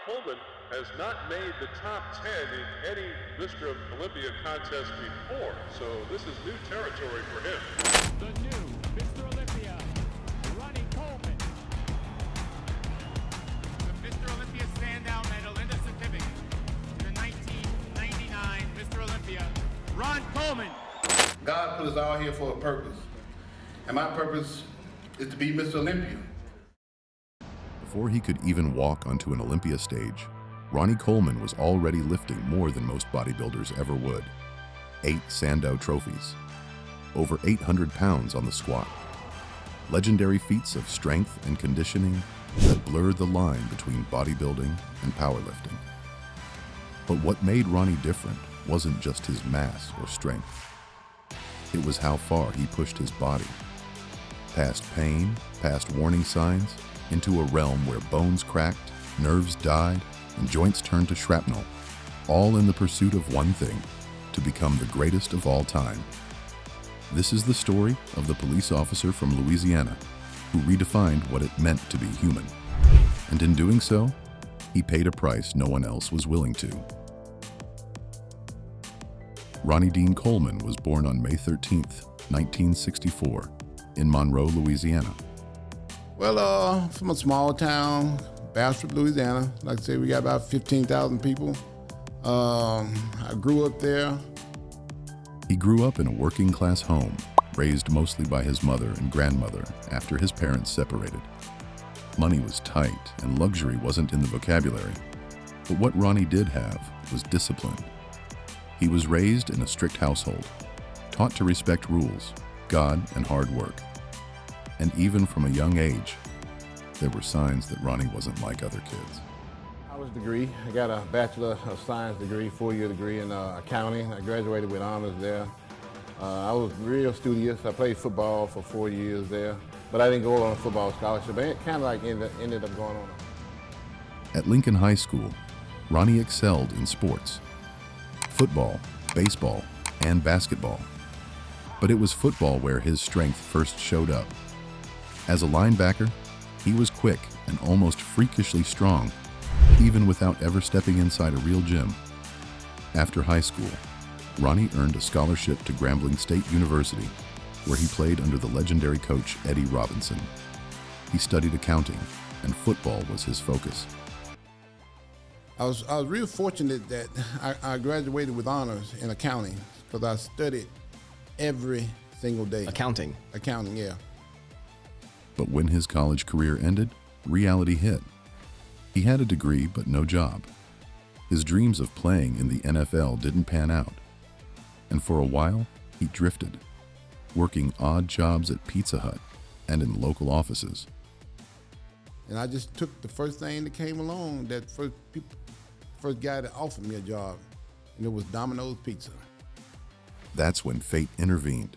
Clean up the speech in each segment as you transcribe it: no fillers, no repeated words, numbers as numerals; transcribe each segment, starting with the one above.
Coleman has not made the top 10 in any Mr. Olympia contest before, so this is new territory for him. The new Mr. Olympia, Ronnie Coleman. The Mr. Olympia standout medal and the certificate to the 1999 Mr. Olympia, Ron Coleman. God put us all here for a purpose, and my purpose is to be Mr. Olympia. Before he could even walk onto an Olympia stage, Ronnie Coleman was already lifting more than most bodybuilders ever would. 8 Sandow trophies, over 800 pounds on the squat, legendary feats of strength and conditioning that blurred the line between bodybuilding and powerlifting. But what made Ronnie different wasn't just his mass or strength. It was how far he pushed his body, past pain, past warning signs, into a realm where bones cracked, nerves died, and joints turned to shrapnel, all in the pursuit of one thing, to become the greatest of all time. This is the story of the police officer from Louisiana who redefined what it meant to be human. And in doing so, he paid a price no one else was willing to. Ronnie Dean Coleman was born on May 13th, 1964, in Monroe, Louisiana. Well, from a small town, Bastrop, Louisiana. Like I say, we got about 15,000 people. I grew up there. He grew up in a working-class home, raised mostly by his mother and grandmother after his parents separated. Money was tight and luxury wasn't in the vocabulary. But what Ronnie did have was discipline. He was raised in a strict household, taught to respect rules, God, and hard work. And even from a young age, there were signs that Ronnie wasn't like other kids. College degree. I got a Bachelor of Science degree, 4-year degree in accounting. I graduated with honors there. I was real studious. I played football for 4 years there, but I didn't go on a football scholarship. It kind of like ended up going on. At Lincoln High School, Ronnie excelled in sports: football, baseball, and basketball. But it was football where his strength first showed up. As a linebacker, he was quick and almost freakishly strong, even without ever stepping inside a real gym. After high school, Ronnie earned a scholarship to Grambling State University, where he played under the legendary coach Eddie Robinson. He studied accounting, and football was his focus. I was real fortunate that I graduated with honors in accounting because I studied every single day. Accounting? Accounting, yeah. But when his college career ended, reality hit. He had a degree, but no job. His dreams of playing in the NFL didn't pan out. And for a while, he drifted, working odd jobs at Pizza Hut and in local offices. And I just took the first thing that came along, that first guy that offered me a job, and it was Domino's Pizza. That's when fate intervened,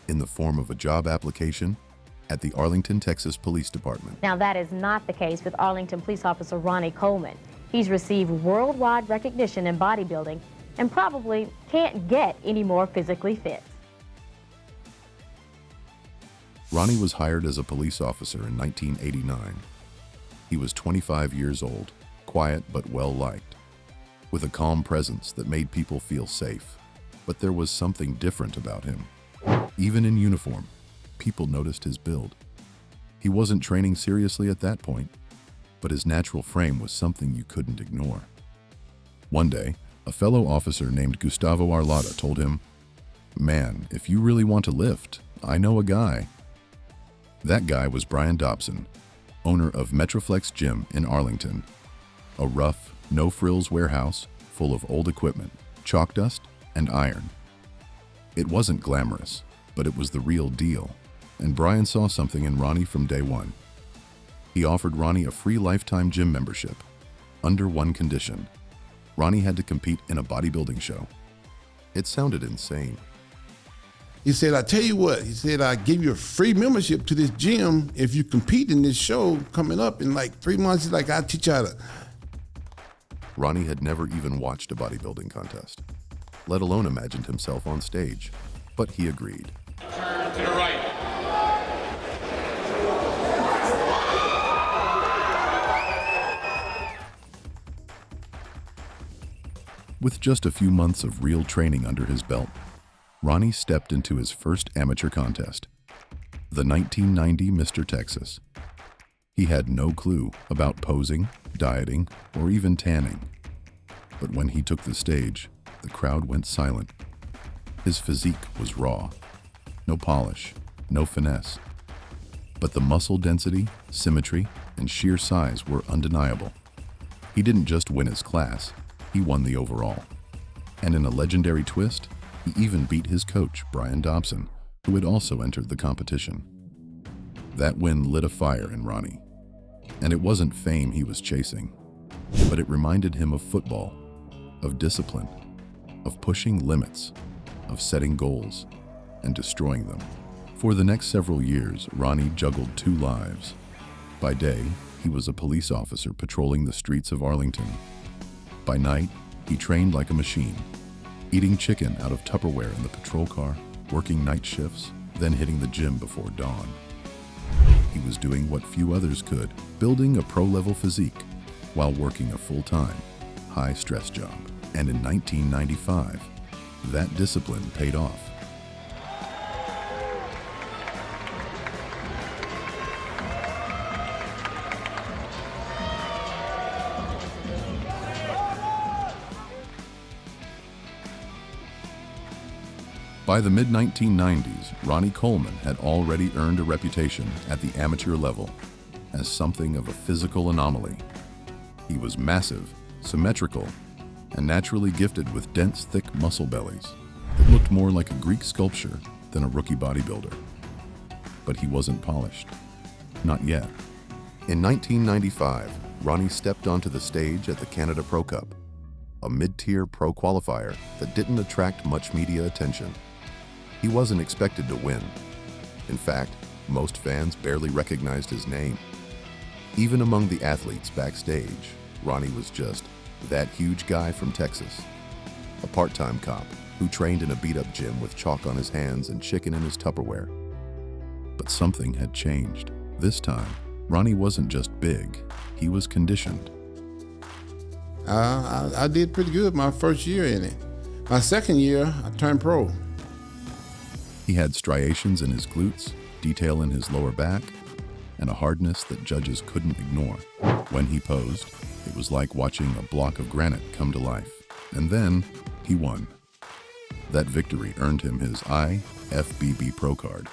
in the form of a job application at the Arlington, Texas Police Department. Now that is not the case with Arlington Police Officer Ronnie Coleman. He's received worldwide recognition in bodybuilding and probably can't get any more physically fit. Ronnie was hired as a police officer in 1989. He was 25 years old, quiet but well-liked, with a calm presence that made people feel safe. But there was something different about him. Even in uniform, people noticed his build. He wasn't training seriously at that point, but his natural frame was something you couldn't ignore. One day, a fellow officer named Gustavo Arlada told him, "Man, if you really want to lift, I know a guy." That guy was Brian Dobson, owner of Metroflex Gym in Arlington, a rough, no-frills warehouse full of old equipment, chalk dust, and iron. It wasn't glamorous, but it was the real deal, and Brian saw something in Ronnie from day one. He offered Ronnie a free lifetime gym membership, under one condition: Ronnie had to compete in a bodybuilding show. It sounded insane. He said, "I tell you what," he said, "I give you a free membership to this gym if you compete in this show coming up in like 3 months. He's like, I'll teach you how to." Ronnie had never even watched a bodybuilding contest, let alone imagined himself on stage, but he agreed. Turn to the right. With just a few months of real training under his belt, Ronnie stepped into his first amateur contest, the 1990 Mr. Texas. He had no clue about posing, dieting, or even tanning. But when he took the stage, the crowd went silent. His physique was raw. No polish, no finesse. But the muscle density, symmetry, and sheer size were undeniable. He didn't just win his class, he won the overall. And in a legendary twist, he even beat his coach, Brian Dobson, who had also entered the competition. That win lit a fire in Ronnie. And it wasn't fame he was chasing, but it reminded him of football, of discipline, of pushing limits, of setting goals, and destroying them. For the next several years, Ronnie juggled two lives. By day, he was a police officer patrolling the streets of Arlington. By night, he trained like a machine, eating chicken out of Tupperware in the patrol car, working night shifts, then hitting the gym before dawn. He was doing what few others could, building a pro-level physique while working a full-time, high-stress job. And in 1995, that discipline paid off. By the mid-1990s, Ronnie Coleman had already earned a reputation at the amateur level as something of a physical anomaly. He was massive, symmetrical, and naturally gifted with dense, thick muscle bellies that looked more like a Greek sculpture than a rookie bodybuilder. But he wasn't polished. Not yet. In 1995, Ronnie stepped onto the stage at the Canada Pro Cup, a mid-tier pro qualifier that didn't attract much media attention. He wasn't expected to win. In fact, most fans barely recognized his name. Even among the athletes backstage, Ronnie was just that huge guy from Texas, a part-time cop who trained in a beat-up gym with chalk on his hands and chicken in his Tupperware. But something had changed. This time, Ronnie wasn't just big, he was conditioned. I did pretty good my first year in it. My second year, I turned pro. He had striations in his glutes, detail in his lower back, and a hardness that judges couldn't ignore. When he posed, it was like watching a block of granite come to life. And then, he won. That victory earned him his IFBB Pro card.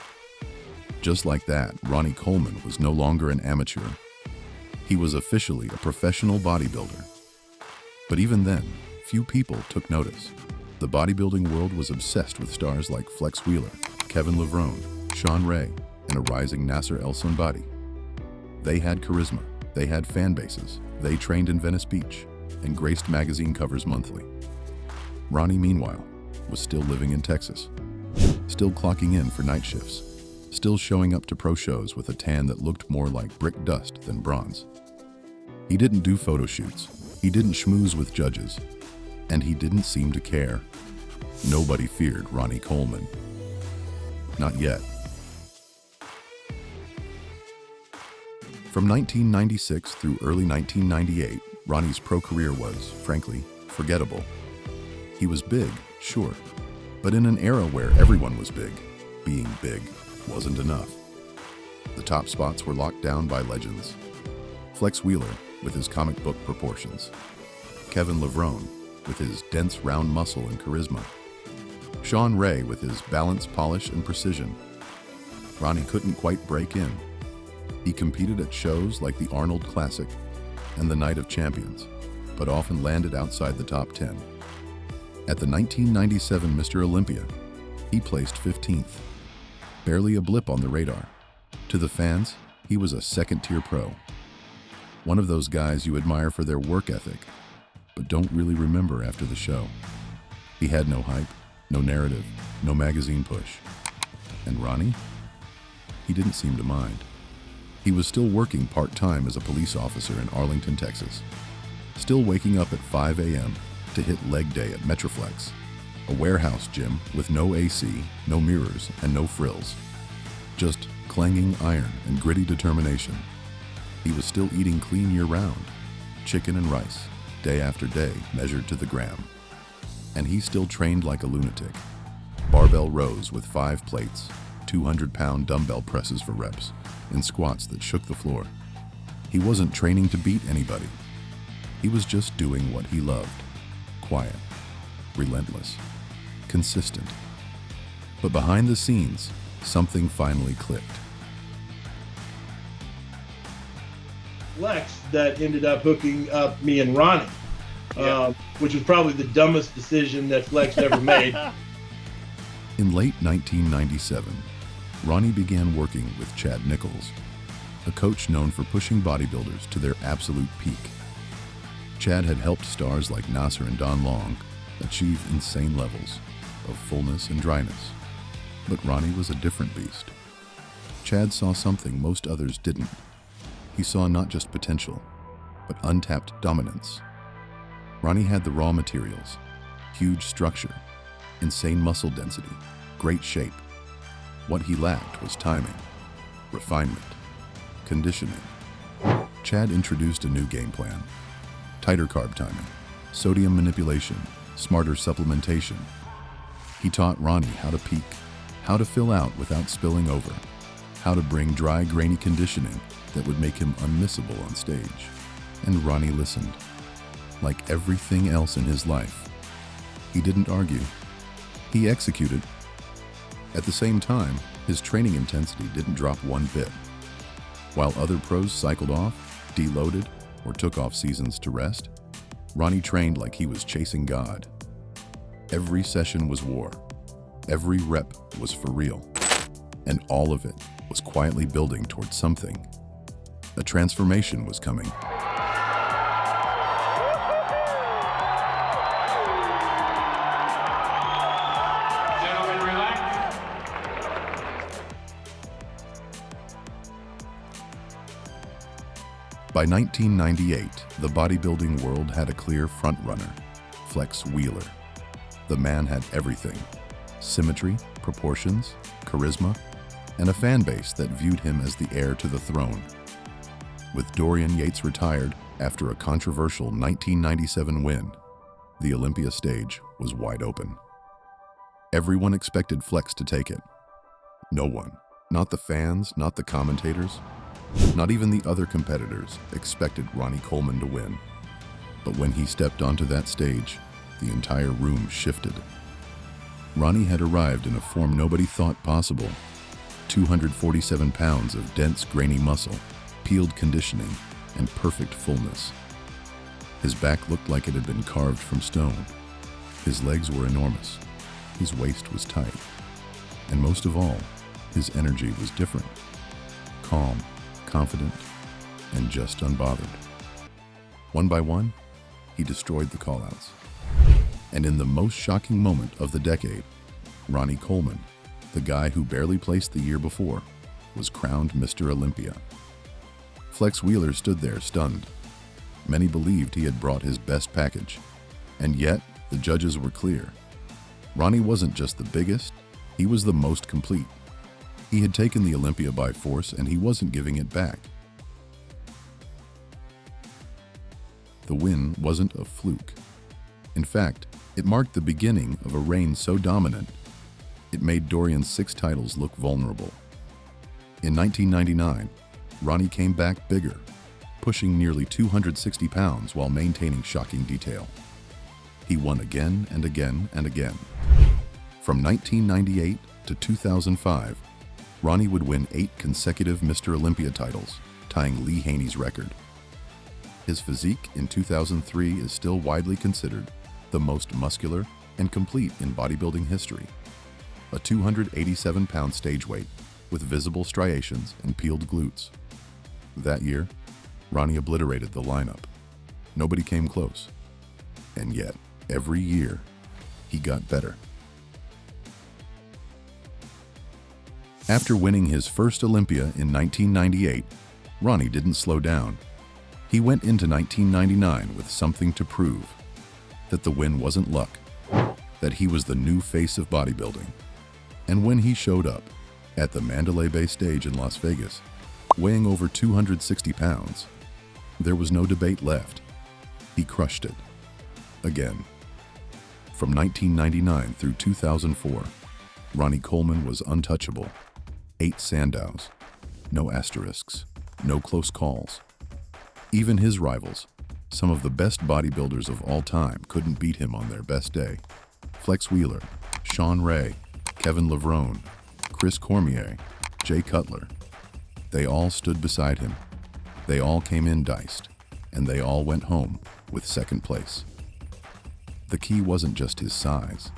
Just like that, Ronnie Coleman was no longer an amateur. He was officially a professional bodybuilder. But even then, few people took notice. The bodybuilding world was obsessed with stars like Flex Wheeler, Kevin Levrone, Sean Ray, and a rising Nasser El Sonbati. They had charisma, they had fan bases, they trained in Venice Beach, and graced magazine covers monthly. Ronnie, meanwhile, was still living in Texas, still clocking in for night shifts, still showing up to pro shows with a tan that looked more like brick dust than bronze. He didn't do photo shoots, he didn't schmooze with judges, and he didn't seem to care. Nobody feared Ronnie Coleman. Not yet. From 1996 through early 1998, Ronnie's pro career was, frankly, forgettable. He was big, sure, but in an era where everyone was big, being big wasn't enough. The top spots were locked down by legends. Flex Wheeler with his comic book proportions. Kevin Levrone with his dense round muscle and charisma. Sean Ray with his balance, polish, and precision. Ronnie couldn't quite break in. He competed at shows like the Arnold Classic and the Night of Champions, but often landed outside the top 10. At the 1997 Mr. Olympia, he placed 15th, barely a blip on the radar. To the fans, he was a second-tier pro. One of those guys you admire for their work ethic, but don't really remember after the show. He had no hype, no narrative, no magazine push. And Ronnie? He didn't seem to mind. He was still working part-time as a police officer in Arlington, Texas. Still waking up at 5 a.m. to hit leg day at Metroflex, a warehouse gym with no AC, no mirrors, and no frills. Just clanging iron and gritty determination. He was still eating clean year-round, chicken and rice, day after day, measured to the gram. And he still trained like a lunatic. Barbell rows with 5 plates, 200-pound dumbbell presses for reps, and squats that shook the floor. He wasn't training to beat anybody. He was just doing what he loved. Quiet, relentless, consistent. But behind the scenes, something finally clicked. Flex that ended up hooking up me and Ronnie, which was probably the dumbest decision that Flex ever made. In late 1997, Ronnie began working with Chad Nicholls, a coach known for pushing bodybuilders to their absolute peak. Chad had helped stars like Nasser and Don Long achieve insane levels of fullness and dryness. But Ronnie was a different beast. Chad saw something most others didn't. He saw not just potential, but untapped dominance. Ronnie had the raw materials, huge structure, insane muscle density, great shape. What he lacked was timing, refinement, conditioning. Chad introduced a new game plan: tighter carb timing, sodium manipulation, smarter supplementation. He taught Ronnie how to peak, how to fill out without spilling over, how to bring dry, grainy conditioning that would make him unmissable on stage. And Ronnie listened. Like everything else in his life, he didn't argue. He executed. At the same time, his training intensity didn't drop one bit. While other pros cycled off, deloaded, or took off seasons to rest, Ronnie trained like he was chasing God. Every session was war. Every rep was for real. And all of it was quietly building towards something. A transformation was coming. Gentlemen, relax. By 1998, the bodybuilding world had a clear frontrunner, Flex Wheeler. The man had everything: symmetry, proportions, charisma, and a fan base that viewed him as the heir to the throne. With Dorian Yates retired after a controversial 1997 win, the Olympia stage was wide open. Everyone expected Flex to take it. No one, not the fans, not the commentators, not even the other competitors, expected Ronnie Coleman to win. But when he stepped onto that stage, the entire room shifted. Ronnie had arrived in a form nobody thought possible: 247 pounds of dense, grainy muscle, peeled conditioning, and perfect fullness. His back looked like it had been carved from stone. His legs were enormous. His waist was tight. And most of all, his energy was different. Calm, confident, and just unbothered. One by one, he destroyed the callouts. And in the most shocking moment of the decade, Ronnie Coleman, the guy who barely placed the year before, was crowned Mr. Olympia. Flex Wheeler stood there stunned. Many believed he had brought his best package, and yet the judges were clear. Ronnie wasn't just the biggest, he was the most complete. He had taken the Olympia by force, and he wasn't giving it back. The win wasn't a fluke. In fact, it marked the beginning of a reign so dominant, it made Dorian's 6 titles look vulnerable. In 1999, Ronnie came back bigger, pushing nearly 260 pounds while maintaining shocking detail. He won again and again and again. From 1998 to 2005, Ronnie would win 8 consecutive Mr. Olympia titles, tying Lee Haney's record. His physique in 2003 is still widely considered the most muscular and complete in bodybuilding history. A 287-pound stage weight with visible striations and peeled glutes. That year, Ronnie obliterated the lineup. Nobody came close. And yet, every year, he got better. After winning his first Olympia in 1998, Ronnie didn't slow down. He went into 1999 with something to prove: that the win wasn't luck, that he was the new face of bodybuilding. And when he showed up at the Mandalay Bay stage in Las Vegas, weighing over 260 pounds, there was no debate left. He crushed it. Again. From 1999 through 2004, Ronnie Coleman was untouchable. 8 Sandows, no asterisks, no close calls. Even his rivals, some of the best bodybuilders of all time, couldn't beat him on their best day. Flex Wheeler, Sean Ray, Kevin Levrone, Chris Cormier, Jay Cutler. They all stood beside him. They all came in diced, and they all went home with second place. The key wasn't just his size,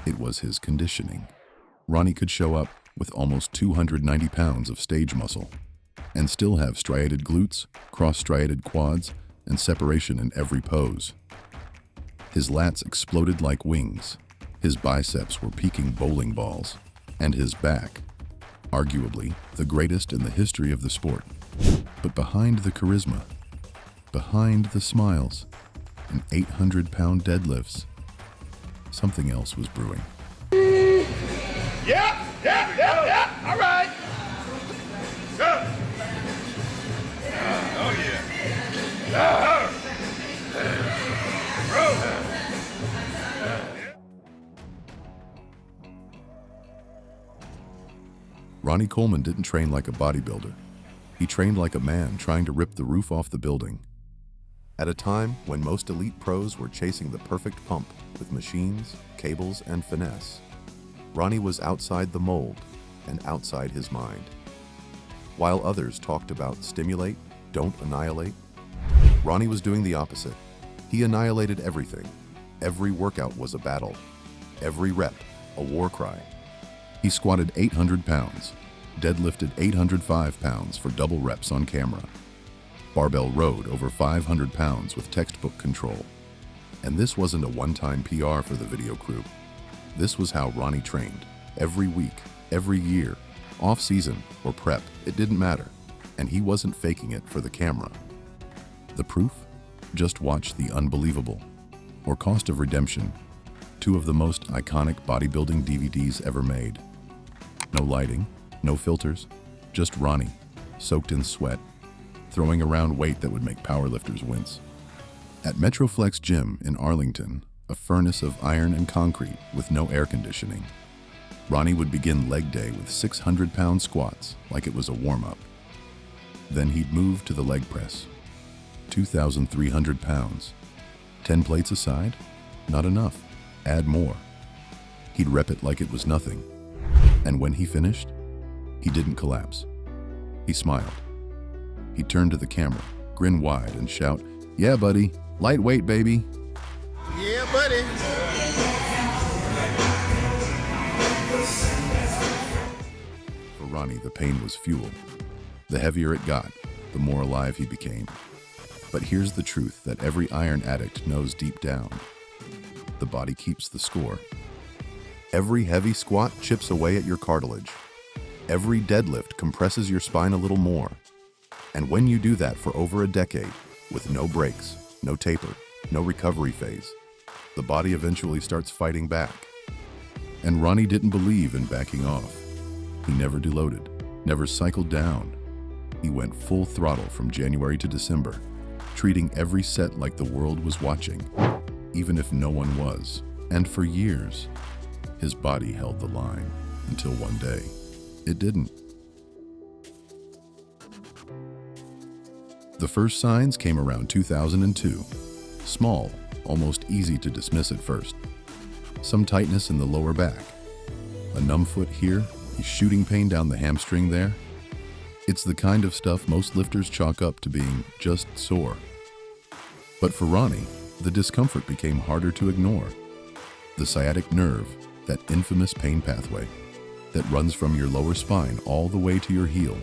it was his conditioning. Ronnie could show up with almost 290 pounds of stage muscle and still have striated glutes, cross-striated quads, and separation in every pose. His lats exploded like wings, his biceps were peaking bowling balls, and his back, arguably the greatest in the history of the sport. But behind the charisma, behind the smiles, and 800-pound deadlifts, something else was brewing. Yeah. All right. Go. Oh, yeah. Ronnie Coleman didn't train like a bodybuilder. He trained like a man trying to rip the roof off the building. At a time when most elite pros were chasing the perfect pump with machines, cables, and finesse, Ronnie was outside the mold and outside his mind. While others talked about stimulate, don't annihilate, Ronnie was doing the opposite. He annihilated everything. Every workout was a battle. Every rep, a war cry. He squatted 800 pounds, deadlifted 805 pounds for double reps on camera, barbell rowed over 500 pounds with textbook control. And this wasn't a one-time PR for the video crew. This was how Ronnie trained. Every week, every year, off-season or prep, it didn't matter. And he wasn't faking it for the camera. The proof? Just watch The Unbelievable or Cost of Redemption, 2 of the most iconic bodybuilding DVDs ever made. No lighting, no filters, just Ronnie, soaked in sweat, throwing around weight that would make powerlifters wince. At Metroflex Gym in Arlington, a furnace of iron and concrete with no air conditioning, Ronnie would begin leg day with 600-pound squats like it was a warm-up. Then he'd move to the leg press, 2,300 pounds. 10 plates aside? Not enough. Add more. He'd rep it like it was nothing. And when he finished, he didn't collapse. He smiled. He'd turn to the camera, grin wide, and shout, "Yeah, buddy, lightweight, baby." Yeah, buddy. For Ronnie, the pain was fuel. The heavier it got, the more alive he became. But here's the truth that every iron addict knows deep down. The body keeps the score. Every heavy squat chips away at your cartilage. Every deadlift compresses your spine a little more. And when you do that for over a decade, with no breaks, no taper, no recovery phase, the body eventually starts fighting back. And Ronnie didn't believe in backing off. He never deloaded, never cycled down. He went full throttle from January to December, treating every set like the world was watching, even if no one was. And for years, his body held the line, until one day, it didn't. The first signs came around 2002. Small, almost easy to dismiss at first. Some tightness in the lower back. A numb foot here, a shooting pain down the hamstring there. It's the kind of stuff most lifters chalk up to being just sore. But for Ronnie, the discomfort became harder to ignore. The sciatic nerve, that infamous pain pathway that runs from your lower spine all the way to your heel,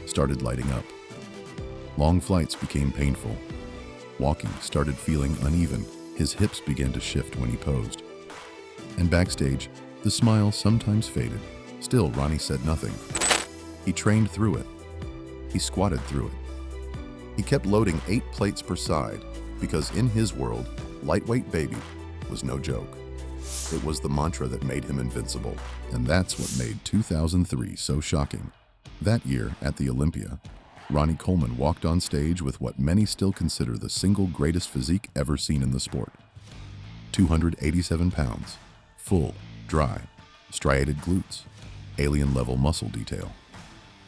started lighting up. Long flights became painful. Walking started feeling uneven. His hips began to shift when he posed. And backstage, the smile sometimes faded. Still, Ronnie said nothing. He trained through it. He squatted through it. He kept loading 8 plates per side because in his world, lightweight baby was no joke. It was the mantra that made him invincible, and that's what made 2003 so shocking. That year, at the Olympia, Ronnie Coleman walked on stage with what many still consider the single greatest physique ever seen in the sport. 287 pounds, full, dry, striated glutes, alien-level muscle detail.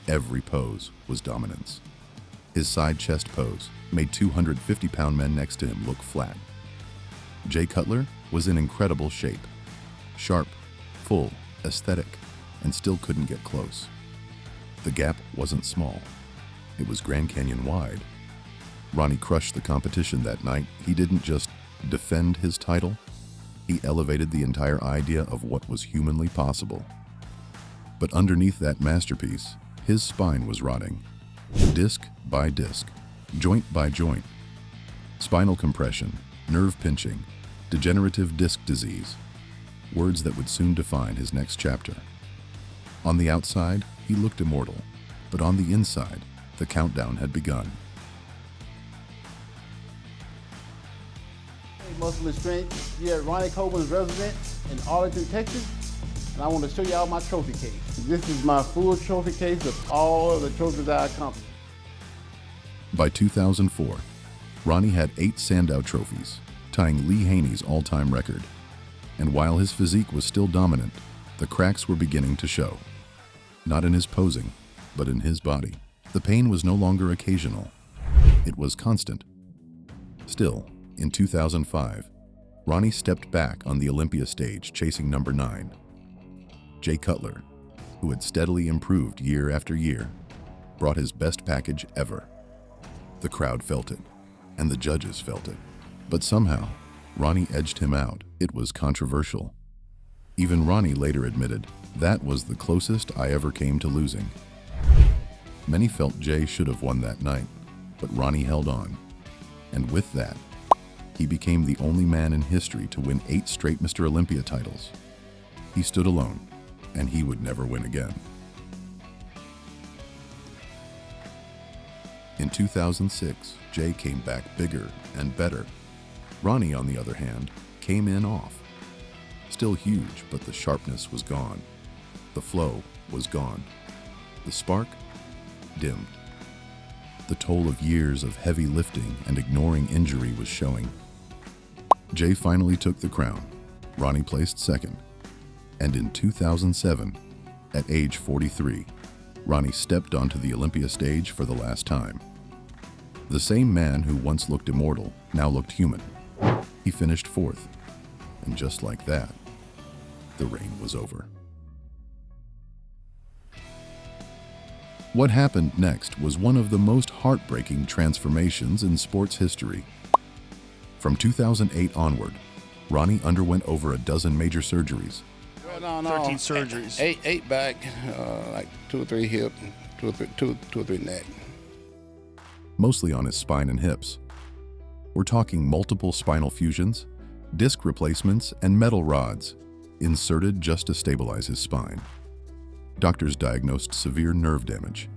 Every pose was dominance. His side chest pose made 250-pound men next to him look flat. Jay Cutler was in incredible shape. Sharp, full, aesthetic, and still couldn't get close. The gap wasn't small. It was Grand Canyon wide. Ronnie crushed the competition that night. He didn't just defend his title, he elevated the entire idea of what was humanly possible. But underneath that masterpiece, his spine was rotting. Disc by disc, joint by joint. Spinal compression, nerve pinching, degenerative disc disease. Words that would soon define his next chapter. On the outside, he looked immortal, but on the inside, the countdown had begun. Hey, Muscle and Strength, here at Ronnie Coleman's residence in Arlington, Texas, and I want to show y'all my trophy case. This is my full trophy case of all of the trophies I accomplished. By 2004, Ronnie had 8 Sandow trophies, tying Lee Haney's all-time record. And while his physique was still dominant, the cracks were beginning to show. Not in his posing, but in his body. The pain was no longer occasional. It was constant. Still, in 2005, Ronnie stepped back on the Olympia stage chasing number 9. Jay Cutler, who had steadily improved year after year, brought his best package ever. The crowd felt it, and the judges felt it. But somehow, Ronnie edged him out. It was controversial. Even Ronnie later admitted, that was the closest I ever came to losing. Many felt Jay should have won that night, but Ronnie held on. And with that, he became the only man in history to win 8 straight Mr. Olympia titles. He stood alone, and he would never win again. In 2006, Jay came back bigger and better. Ronnie, on the other hand, came in off. Still huge, but the sharpness was gone. The flow was gone. The spark dimmed. The toll of years of heavy lifting and ignoring injury was showing. Jay finally took the crown. Ronnie placed second. And in 2007, at age 43, Ronnie stepped onto the Olympia stage for the last time. The same man who once looked immortal now looked human. He finished 4th, and just like that, the reign was over. What happened next was one of the most heartbreaking transformations in sports history. From 2008 onward, Ronnie underwent over a dozen major surgeries. 13 surgeries. Eight back, like 2 or 3 hip, 2 or 3 neck. Mostly on his spine and hips. We're talking multiple spinal fusions, disc replacements, and metal rods, inserted just to stabilize his spine. Doctors diagnosed severe nerve damage,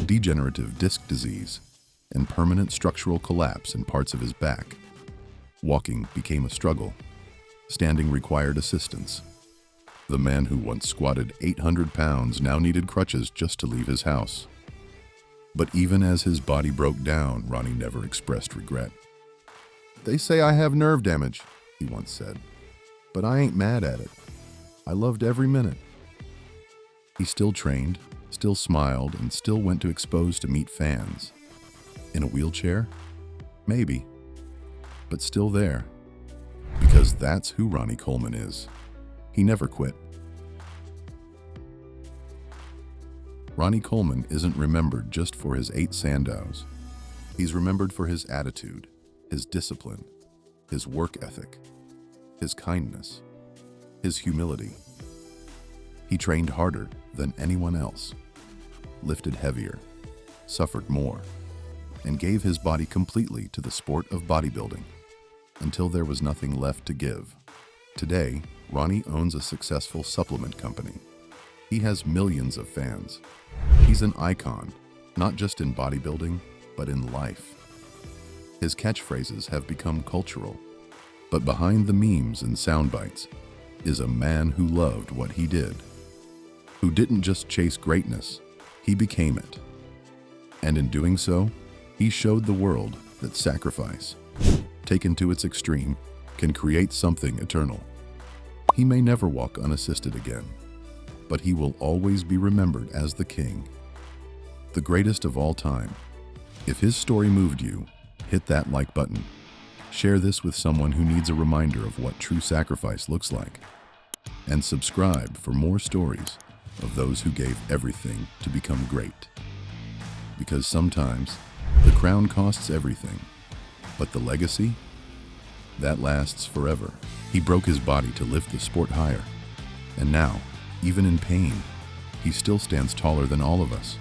degenerative disc disease, and permanent structural collapse in parts of his back. Walking became a struggle. Standing required assistance. The man who once squatted 800 pounds now needed crutches just to leave his house. But even as his body broke down, Ronnie never expressed regret. "They say I have nerve damage," he once said, "but I ain't mad at it. I loved every minute." He still trained, still smiled, and still went to expose to meet fans. In a wheelchair? Maybe. But still there. Because that's who Ronnie Coleman is. He never quit. Ronnie Coleman isn't remembered just for his 8 Sandows. He's remembered for his attitude, his discipline, his work ethic, his kindness, his humility. He trained harder than anyone else, lifted heavier, suffered more, and gave his body completely to the sport of bodybuilding until there was nothing left to give. Today, Ronnie owns a successful supplement company. He has millions of fans. He's an icon, not just in bodybuilding, but in life. His catchphrases have become cultural, but behind the memes and sound bites is a man who loved what he did, who didn't just chase greatness, he became it. And in doing so, he showed the world that sacrifice, taken to its extreme, can create something eternal. He may never walk unassisted again, but he will always be remembered as the king, the greatest of all time. If his story moved you, hit that like button. Share this with someone who needs a reminder of what true sacrifice looks like. And subscribe for more stories of those who gave everything to become great. Because sometimes the crown costs everything, but the legacy, that lasts forever. He broke his body to lift the sport higher. And now, even in pain, he still stands taller than all of us.